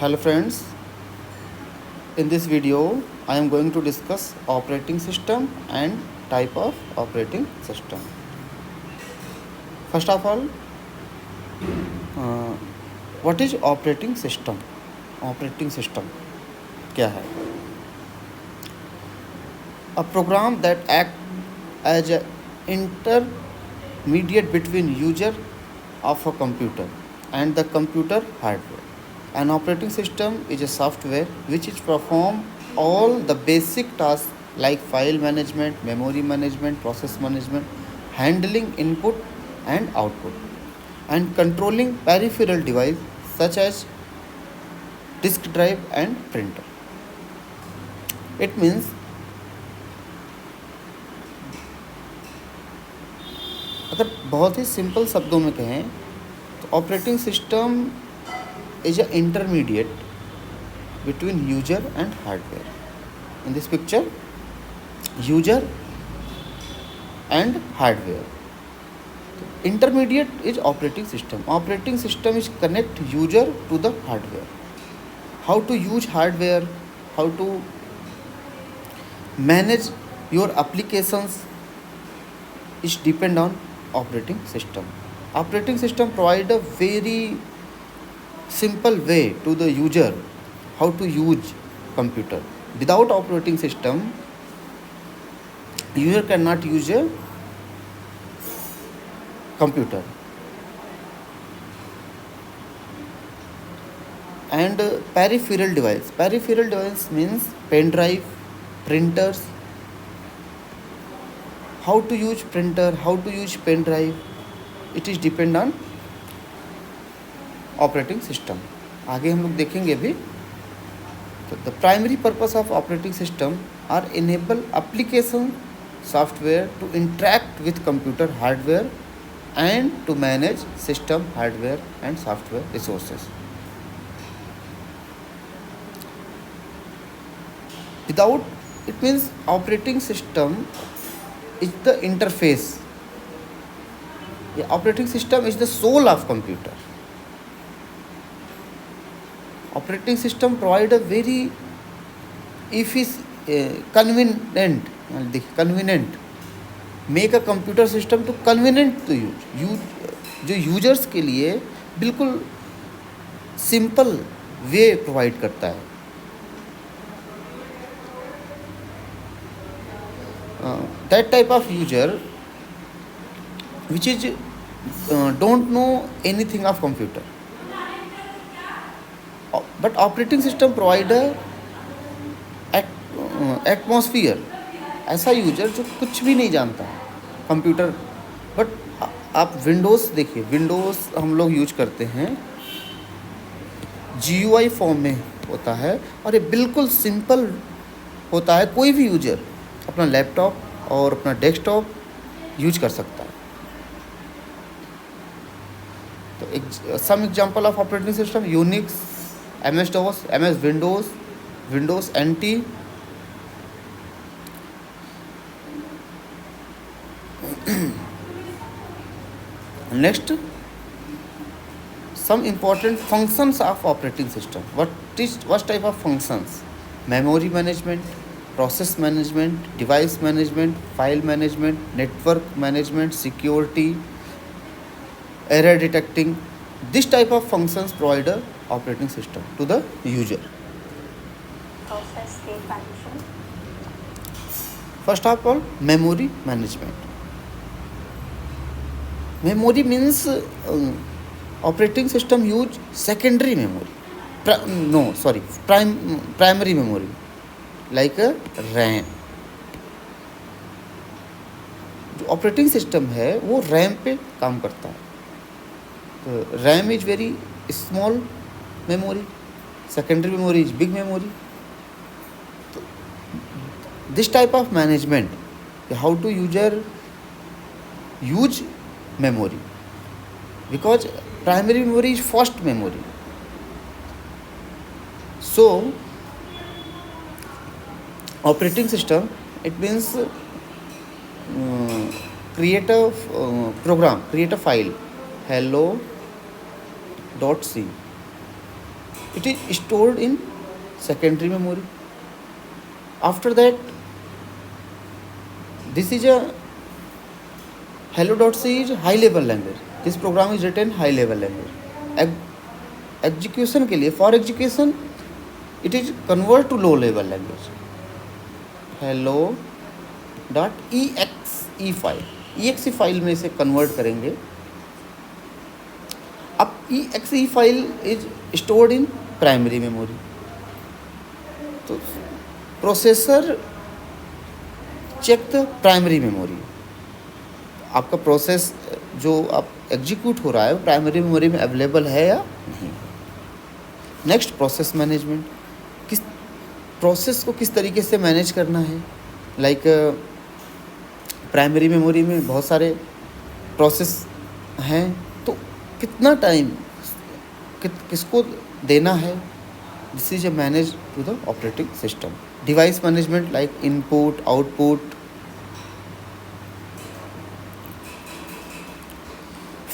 Hello friends, in this video I am going to discuss operating system and type of operating system. First of all, uh, what is operating system? Operating system क्या है? A program that acts as an intermediate between user of a computer and the computer hardware. An operating system is a software which is perform all the basic tasks like file management, memory management, process management, handling input and output, and controlling peripheral device such as disk drive and printer. It means अगर बहुत ही simple शब्दों में कहें तो operating system is an intermediate between user and hardware. In this picture, user and hardware. Intermediate is operating system. Operating system is connect user to the hardware. How to use hardware, how to manage your applications is depend on operating system. Operating system provide a very simple way to the user how to use computer. Without operating system, user cannot use a computer. And peripheral device means pen drive, printers. How to use printer, how to use pen drive, it is depend on operating system. आगे हम लोग देखेंगे अभी. तो the primary purpose of operating system are enable application software to interact with computer hardware and to manage system hardware and software resources. Without it means operating system is the interface. Operating system is the soul of computer. Operating system provide a very convenient make a computer system to convenient to use. जो users के लिए बिल्कुल simple way provide करता है. That type of user which is don't know anything of computer. But operating system provide a atmosphere. ऐसा user जो कुछ भी नहीं जानता है कंप्यूटर. बट आप विंडोज़ देखिए, विंडोज़ हम लोग यूज करते हैं GUI फॉर्म में होता है और ये बिल्कुल सिंपल होता है. कोई भी यूजर अपना लैपटॉप और अपना डेस्कटॉप यूज कर सकता है. तो some example of operating system: Unix, MS-DOS, MS Windows, Windows NT. Next, some important functions of operating system. What type of functions? Memory management, process management, device management, file management, network management, security, error detecting. This type of functions provide a operating system to the user. Process state condition. First of all, memory management. Memory means operating system use secondary memory. Primary memory like a RAM. जो operating system है वो RAM पे काम करता है. तो RAM is very small memory, secondary memory is big memory. So, this type of management, how to user use memory, because primary memory is first memory. So operating system, it means create a program, create a file hello.c. It is stored in secondary memory. After that, this is a hello.c is high level language. This program is written high level language. Execution के लिए, for execution it is convert to low level language. hello.exe file, exe file में इसे convert करेंगे. अब exe file is stored in primary memory. तो processor check the primary memory. आपका process जो आप एग्जीक्यूट हो रहा है प्राइमरी मेमोरी में अवेलेबल है या नहीं. Next, process management. किस प्रोसेस को किस तरीके से मैनेज करना है. लाइक प्राइमरी मेमोरी में बहुत सारे प्रोसेस हैं, तो कितना टाइम किसको देना है. This is a manage to the operating system. Device management like input output.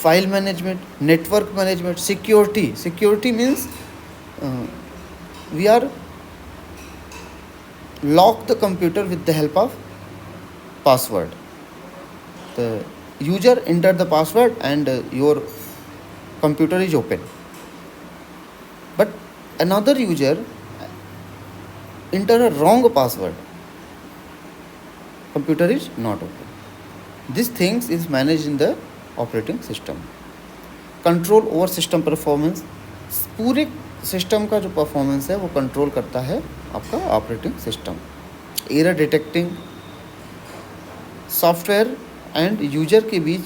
File management, network management, security. Security means we are lock the computer with the help of password. The user enter the password and your computer is open, but another user enter a wrong password, computer is not open. These things is managed in the operating system. Control over system performance. पूरे system का जो performance है वो control करता है आपका operating system. Error detecting. Software and user के बीच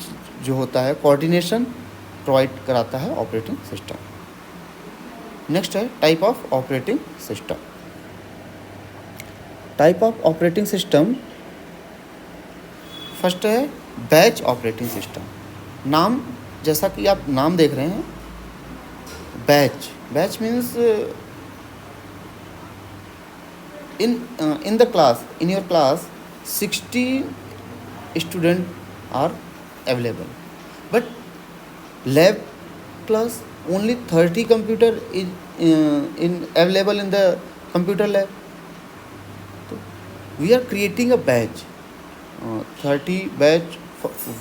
जो होता है कोऑर्डिनेशन प्रोवाइड कराता है ऑपरेटिंग सिस्टम. नेक्स्ट है type of operating system. Type of operating system. First है बैच ऑपरेटिंग सिस्टम. नाम, जैसा कि आप नाम देख रहे हैं, batch. Batch means in the class, in your class 60 students are available, but lab class only 30 computer is in available in the computer lab. So we are creating a batch, 30 batch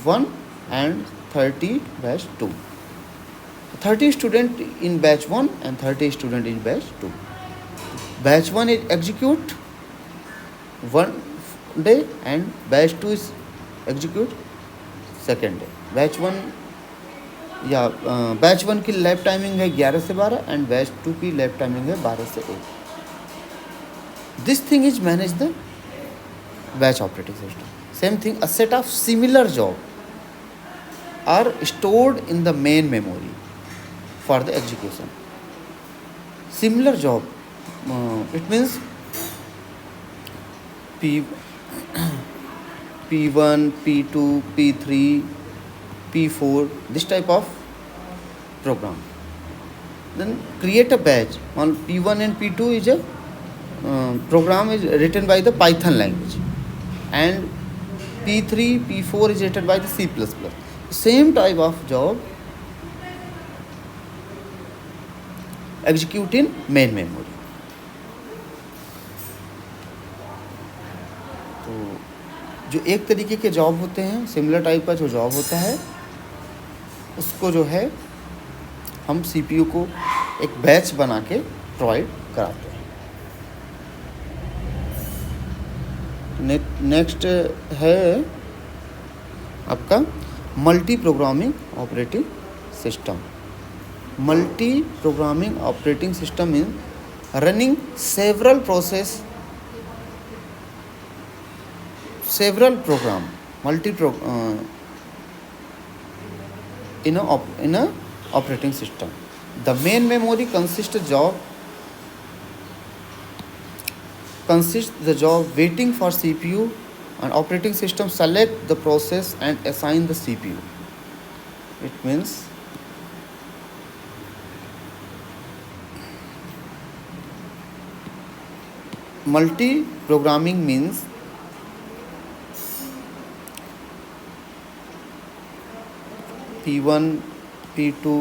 1 and 30 batch 2. 30 student in batch 1 and 30 student in batch 2. Batch 1 is execute one day and batch 2 is execute second day. Batch 1 या batch 1 की lab timing है 11 से 12 and batch 2 की lab timing है 12 से 1. This thing is manage the batch operating system. Same thing, a set of similar job are stored in the main memory for the execution. Similar job, it means P1, P2, P3, P4, this type of program. Then create a batch on P1 and P2 is a program is written by the Python language, and P3, P4 is written by the C++. Same type of job execute in main memory. तो जो एक तरीके के job होते हैं, similar type का जो job होता है, उसको जो है हम सीपीयू को एक बैच बना के प्रोवाइड कराते हैं. नेक्स्ट है आपका multi programming operating system. Multi programming operating system in running several program in a operating system. The main memory consists the job waiting for CPU, and operating system select the process and assign the CPU. It means multi programming means P1, P2,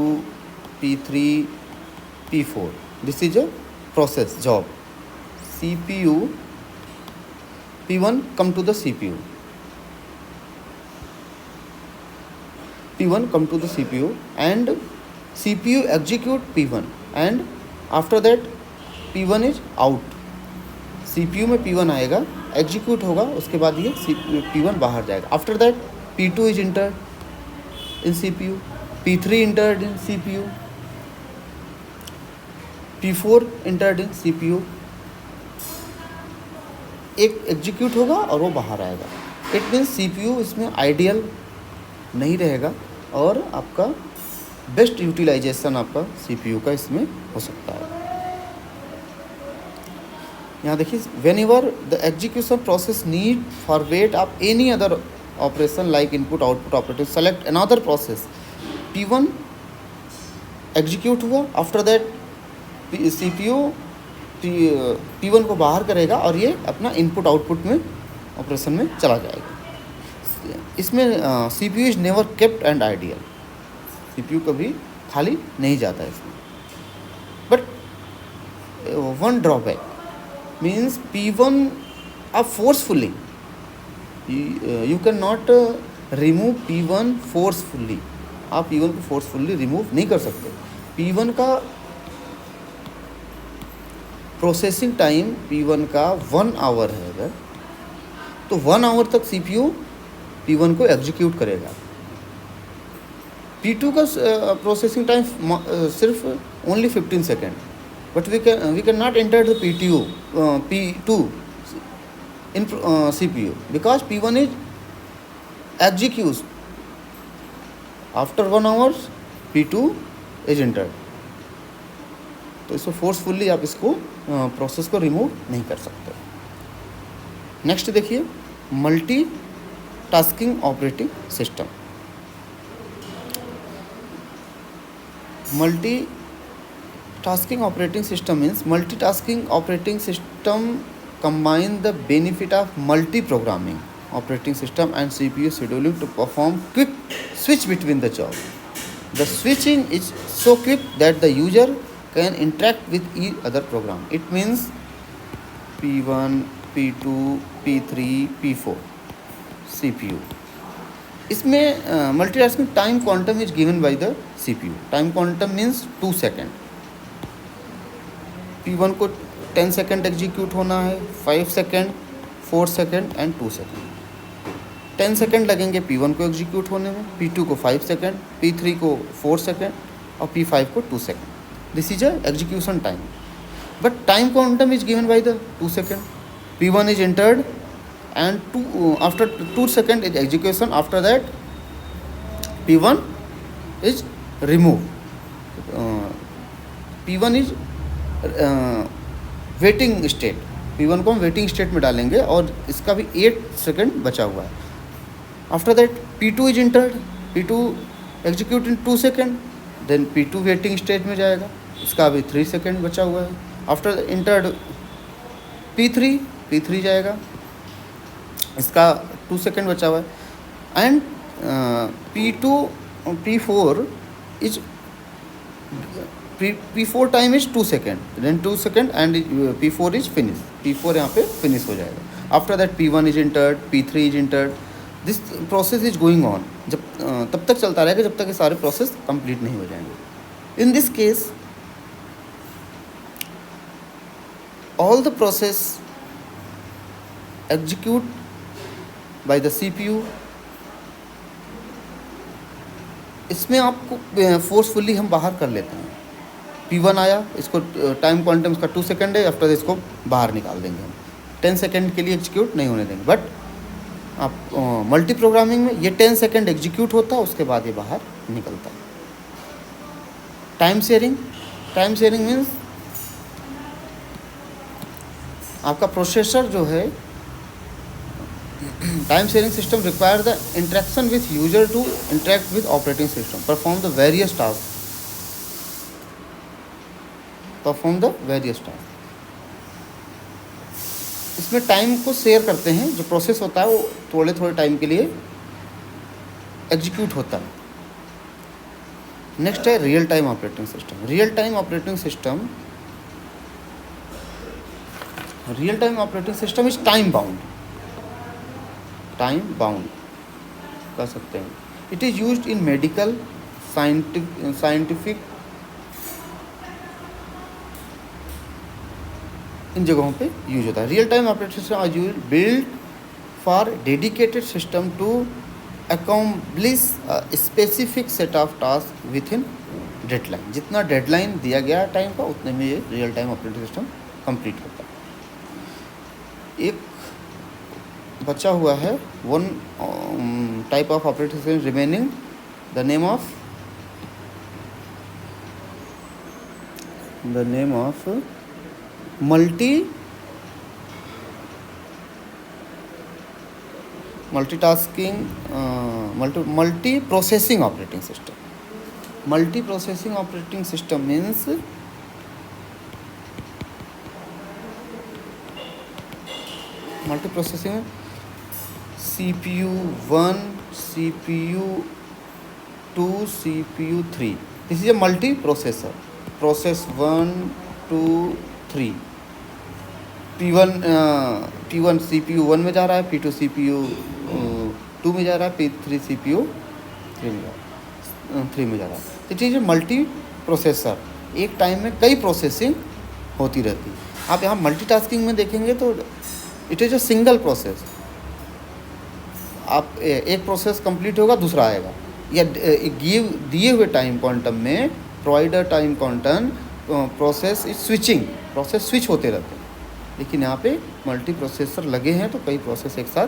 P3, P4. This is a process job. CPU P1 come to the CPU. P1 come to the CPU and CPU execute P1 and after that P1 is out. CPU में P1 आएगा, execute होगा, उसके बाद ये P1 बाहर जाएगा. After that P2 is entered in CPU, P3 entered in CPU, P4 entered in CPU. एक execute होगा और वो बाहर आएगा. इट मीन्स CPU इसमें आइडियल नहीं रहेगा और आपका बेस्ट यूटिलाइजेशन आपका CPU का इसमें हो सकता है. यहाँ देखिए, when ever the execution process need for weight of any other operation like input output operating, select another process. P1 execute हुआ, आफ्टर दैट CPU P1 को बाहर करेगा और ये अपना इनपुट आउटपुट में ऑपरेशन में चला जाएगा. इसमें CPU is never kept and ideal. CPU कभी खाली नहीं जाता है इसमें. But one drawback means P1 up forcefully, you cannot remove P1 forcefully. आप P1 को forcefully remove नहीं कर सकते. P1 का प्रोसेसिंग टाइम P1 का 1 आवर है अगर, तो 1 आवर तक CPU P1 को एग्जीक्यूट करेगा. P2 का प्रोसेसिंग टाइम सिर्फ only 15 second. But we cannot enter the P2 in CPU because P1 is executes. After 1 hour P2 is entered. तो इसको फोर्सफुली आप इसको प्रोसेस को रिमूव नहीं कर सकते. नेक्स्ट देखिए, multi tasking operating system. Multi Tasking operating system means multitasking operating system combine the benefit of multi-programming operating system and CPU scheduling to perform quick switch between the job. The switching is so quick that the user can interact with each other program. It means P1, P2, P3, P4 CPU. इसमें multitasking time quantum is given by the CPU. Time quantum means 2 seconds. P1 को 10 second execute होना है, 5 second, 4 second and 2 second. 10 second लगेंगे P1 को execute होने में, P2 को 5 second, P3 को 4 सेकेंड और P5 को 2 second. This is a execution time. But time quantum is given by the 2 second. P1 is entered and after 2 second is execution. After that P1 is remove. P1 is waiting state. P1 को हम waiting state में डालेंगे और इसका भी 8 second बचा हुआ है. After that P2 is entered. P2 execute in 2 second. Then P2 waiting state में जाएगा, इसका भी 3 सेकेंड बचा हुआ है. आफ्टर इंटर्ड P3 जाएगा, इसका 2 सेकेंड बचा हुआ है. And P4 is P4 time is 2 second, then 2 second and P4 is finish. P4 यहाँ पे फिनिश हो जाएगा. After that P1 is entered, P3 is entered. This process is going on. जब तब तक चलता रहेगा जब तक ये सारे प्रोसेस कंप्लीट नहीं हो जाएंगे. In this case all the process execute by the CPU. इसमें आपको फोर्सफुली हम बाहर कर लेते हैं. P1 आया, इसको टाइम क्वांटम इसका 2 सेकेंड है, आफ्टर इसको बाहर निकाल देंगे हम. 10 सेकेंड के लिए एग्जीक्यूट नहीं होने देंगे. बट आप मल्टी प्रोग्रामिंग में ये 10 सेकेंड एग्जीक्यूट होता है, उसके बाद ये बाहर निकलता है. टाइम शेयरिंग मीन्स आपका प्रोसेसर जो है, time sharing system require the interaction with user to interact with operating system, perform the various task. इसमें टाइम को शेयर करते हैं. जो प्रोसेस होता है वो थोड़े टाइम के लिए एग्जीक्यूट होता है. नेक्स्ट है real time operating system. Real time operating system real time operating system is time bound कर सकते हैं. It is used in medical scientific इन जगहों पे यूज होता है. Real time operating system are use build for dedicated system to accomplish specific set of task within deadline. जितना deadline दिया गया है टाइम का उतने में ये real time operating system complete होता है. एक बचा हुआ है one type of operating system remaining. The name of multi processing operating system. Multi processing operating system means multi processing CPU 1, CPU 2, CPU 3. This is a multi-processor. Process 1, 2, 3. P1 CPU 1 में जा रहा है, P2 CPU 2 में जा रहा है, P3 CPU 3 में जा रहा है. It is a multi processor. एक टाइम में कई प्रोसेसिंग होती रहती है. आप यहाँ मल्टीटास्किंग में देखेंगे तो it is a single process. आप एक प्रोसेस कंप्लीट होगा दूसरा आएगा, या दिए हुए टाइम क्वांटम में provider time quantum process switch होते रहते हैं. लेकिन यहाँ पे मल्टी प्रोसेसर लगे हैं तो कई प्रोसेस एक साथ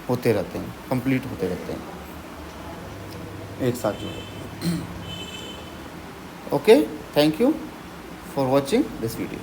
होते रहते हैं, कंप्लीट होते रहते हैं एक साथ जो है. Okay, thank you for watching this video.